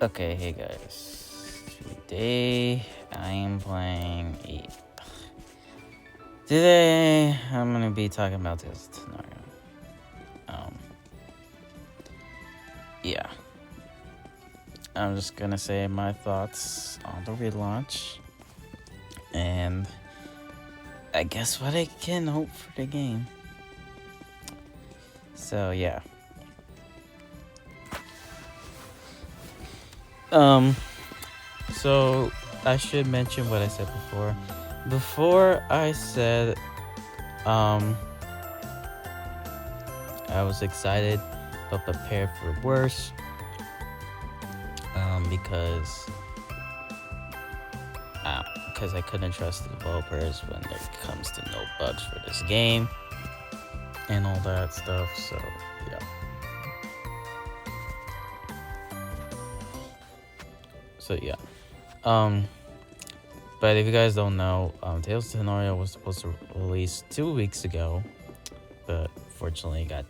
Okay, hey guys. Today I'm playing a. Today I'm gonna be talking about this scenario. Um, yeah. I'm just gonna say my thoughts on the relaunch, and I guess what I can hope for the game. So yeah. Um. So I should mention what I said before. Before I said, I was excited but prepared for worse. Because I couldn't trust the developers when it comes to no bugs for this game and all that stuff. So yeah. So yeah. Um. But if you guys don't know, Tales of Tanorios was supposed to release 2 weeks ago, but fortunately got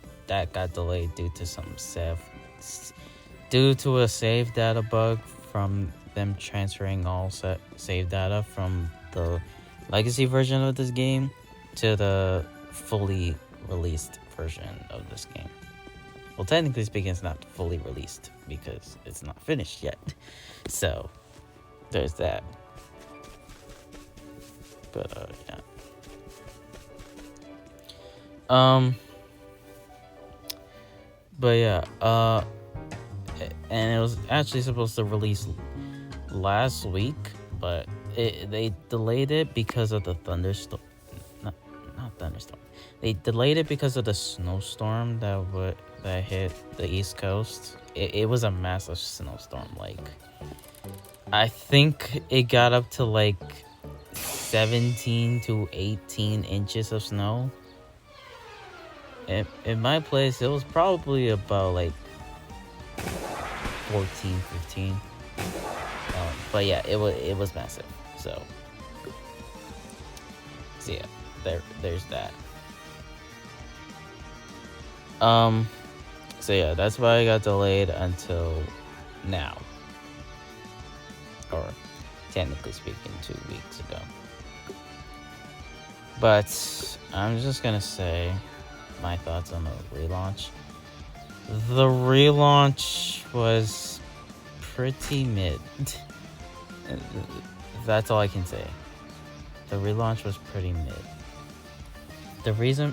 delayed due to a save data bug from them transferring all save data from the legacy version of this game to the fully released version of this game. Well, technically speaking, it's not fully released because it's not finished yet. So there's that. But yeah. But yeah, and it was actually supposed to release last week, but they delayed it because of the thunderstorm. Not thunderstorm. They delayed it because of the snowstorm that hit the East Coast. It was a massive snowstorm. Like, I think it got up to like 17 to 18 inches of snow. In my place, it was probably about like 14, 15. But yeah, it was massive. So yeah, there's that. So yeah, that's why I got delayed until now, or technically speaking, 2 weeks ago. But I'm just gonna say my thoughts on the relaunch. The relaunch was pretty mid. That's all I can say. The relaunch was pretty mid. The reason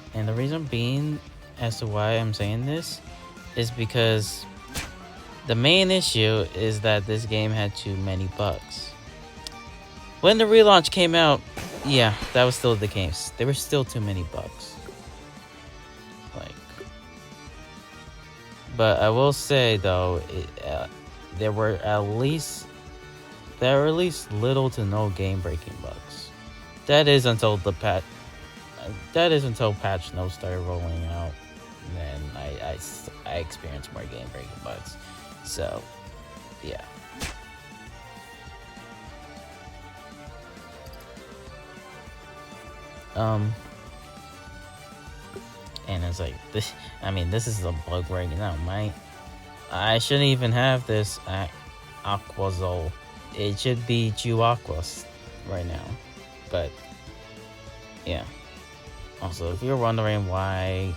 being as to why I'm saying this is because the main issue is that this game had too many bugs. When the relaunch came out, yeah, that was still the case. There were still too many bugs. But I will say though, there were at least little to no game-breaking bugs. That is until patch notes started rolling out, and then I experienced more game-breaking bugs. So, yeah. And it's like this. I mean, this is a bug right now. I shouldn't even have this Aquazol. It should be Aquas right now. But yeah. Also, if you're wondering why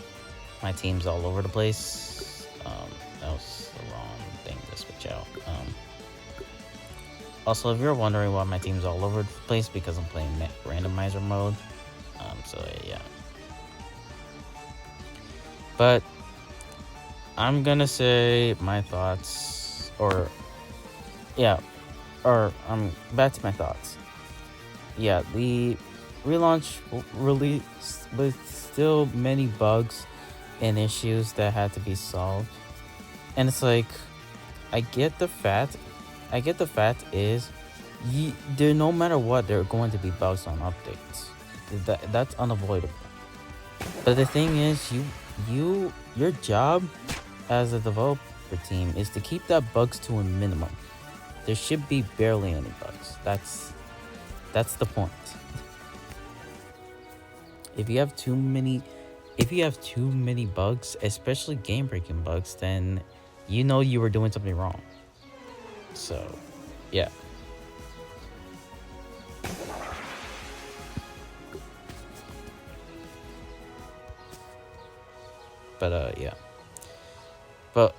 my team's all over the place, that was the wrong thing to switch out. Also, if you're wondering why my team's all over the place, because I'm playing randomizer mode. So yeah. But I'm gonna say my thoughts, back to my thoughts. Yeah, the relaunch released with still many bugs and issues that had to be solved. And it's like, I get the fact is, there, no matter what, there are going to be bugs on updates. That's unavoidable. But the thing is, your job as a developer team is to keep that bugs to a minimum. There should be barely any bugs. That's the point. If you have too many bugs, especially game breaking bugs, then you know you were doing something wrong. So, yeah. But yeah. But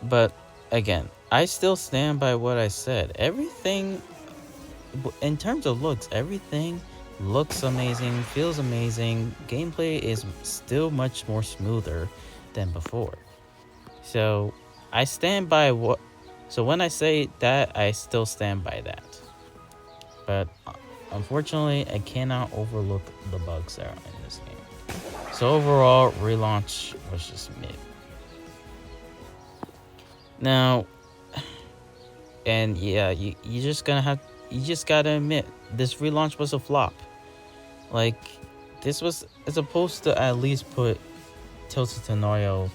but again, I still stand by what I said. Everything in terms of looks, everything looks amazing, feels amazing. Gameplay is still much more smoother than before. So I stand by what. So when I say that, I still stand by that. But unfortunately, I cannot overlook the bugs that are in this game. So overall, relaunch was just mid. Now, and yeah, you just gonna have you just gotta admit this relaunch was a flop. Like, this was supposed to at least put Tilted Tenorio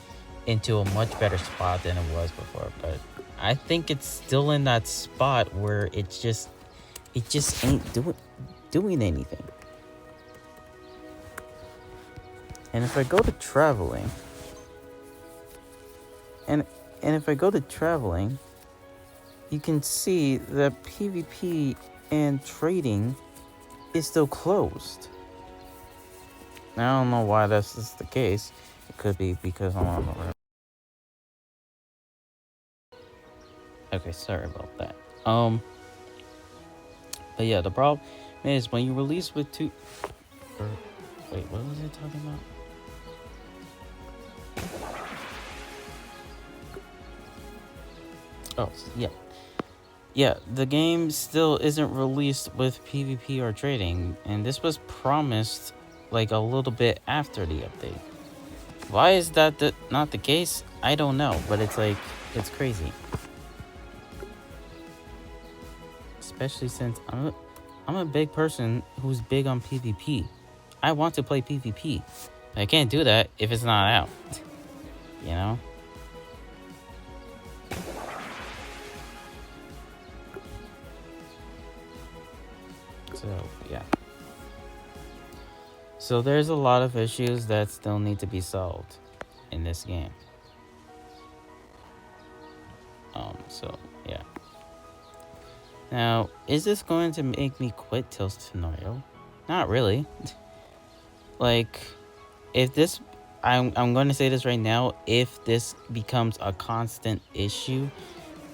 into a much better spot than it was before, but I think it's still in that spot where it just ain't doing anything. And if I go to traveling, and if I go to traveling, you can see that PvP and trading is still closed. Now, I don't know why that's just the case. It could be because I'm on the road. Okay, sorry about that. But yeah, the problem is when you release with two. Or, wait, what was it talking about? Oh, yeah. Yeah, the game still isn't released with PvP or trading, and this was promised like a little bit after the update. Why is that not the case? I don't know, but it's crazy. Especially since I'm a big person who's big on PvP. I want to play PvP, but I can't do that if it's not out. You know? So, yeah. So there's a lot of issues that still need to be solved in this game. So yeah. Now, is this going to make me quit Tilted Tenorio? Not really. Like, if this I'm going to say this right now, if this becomes a constant issue,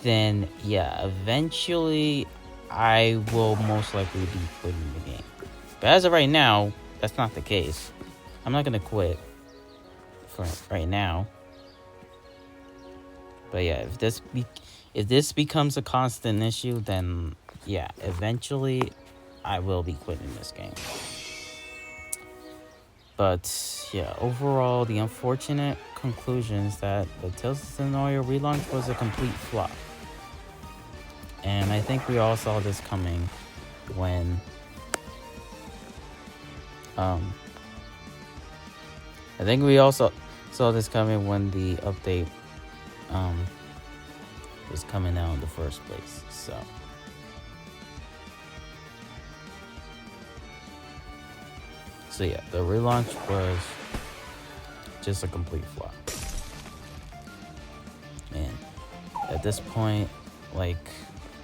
then yeah, eventually I will most likely be quitting the game. But as of right now, that's not the case. I'm not gonna quit for right now. But yeah, if this becomes a constant issue, then yeah, eventually I will be quitting this game. But yeah, overall, the unfortunate conclusion is that the Tilted Tenorio relaunch was a complete flop. And I think we all saw this coming when I think we also saw this coming when the update was coming out in the first place. So yeah, the relaunch was just a complete flop. And at this point, like,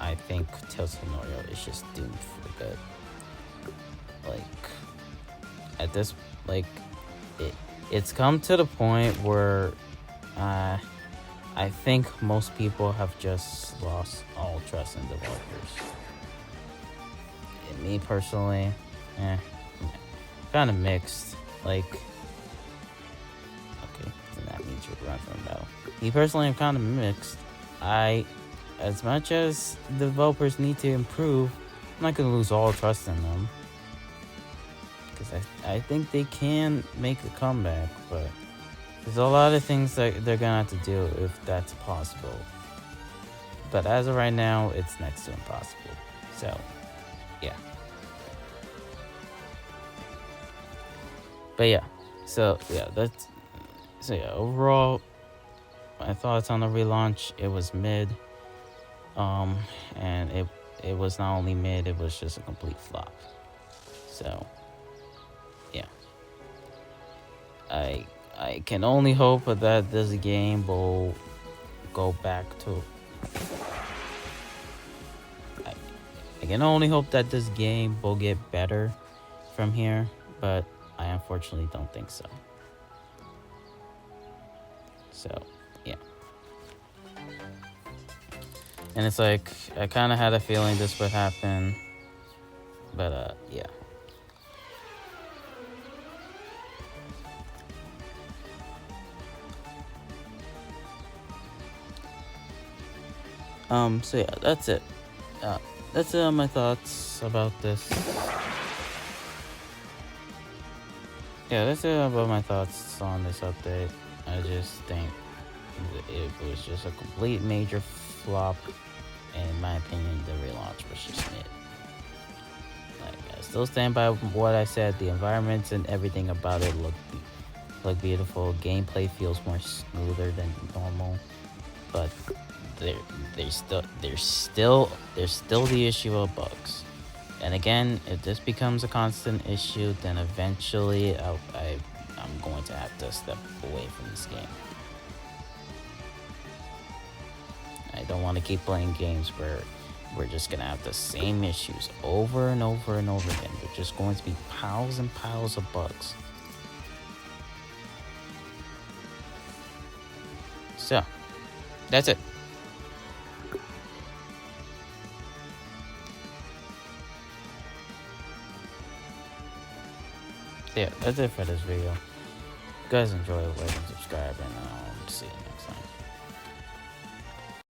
I think Tilted Tenorio is just doomed for good. Like, at this, like, it's come to the point where I think most people have just lost all trust in developers. And me personally, kind of mixed. Like, okay, then that means you're running from battle. Me personally, I'm kind of mixed. As much as developers need to improve, I'm not gonna lose all trust in them, because I think they can make a comeback, but there's a lot of things that they're gonna have to do if that's possible. But as of right now, it's next to impossible. So, yeah. But yeah, so yeah, overall, my thoughts on the relaunch, it was mid. And it was not only mid, it was just a complete flop. So, yeah. I can only hope that this game will go back to can only hope that this game will get better from here, but I unfortunately don't think so. So, yeah. And it's like, I kind of had a feeling this would happen, but, yeah. So yeah, that's it. That's it on my thoughts about this. Yeah, that's it about my thoughts on this update. I just think it was just a complete major flop. In my opinion, the relaunch was just mid. Like, I still stand by what I said. The environments and everything about it look beautiful. Gameplay feels more smoother than normal, but there's still the issue of bugs. And again, if this becomes a constant issue, then eventually I'm going to have to step away from this game. I don't want to keep playing games where we're just going to have the same issues over and over and over again. They're just going to be piles and piles of bugs. So, that's it. Yeah, that's it for this video. If you guys enjoy it, like and subscribe, and I'll see you next time.